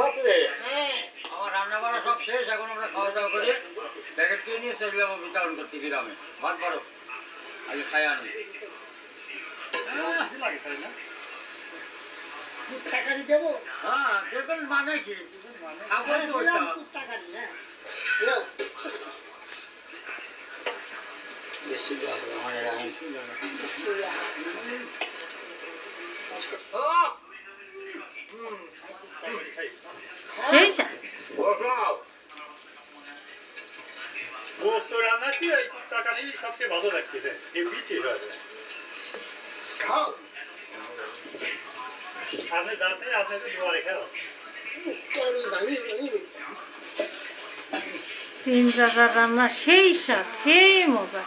আমার রান্না বান্না সব শেষ, এখন আমরা খাওয়া দাওয়া করে প্যাকেট কিনে নিয়ে চলে যাবো বিতরণ করতে গ্রামে। ভাত পারো আগে খাই আনি। হ্যাঁ দেখবেন মানে কি খাবো তো ওইটা। সেই স্বাদ। সবচেয়ে ভালো লাগতেছে আপনি যাতে আপনাকে দোয়া রেখে 3 চাচার রান্না সেই স্বাদ, সেই মজা।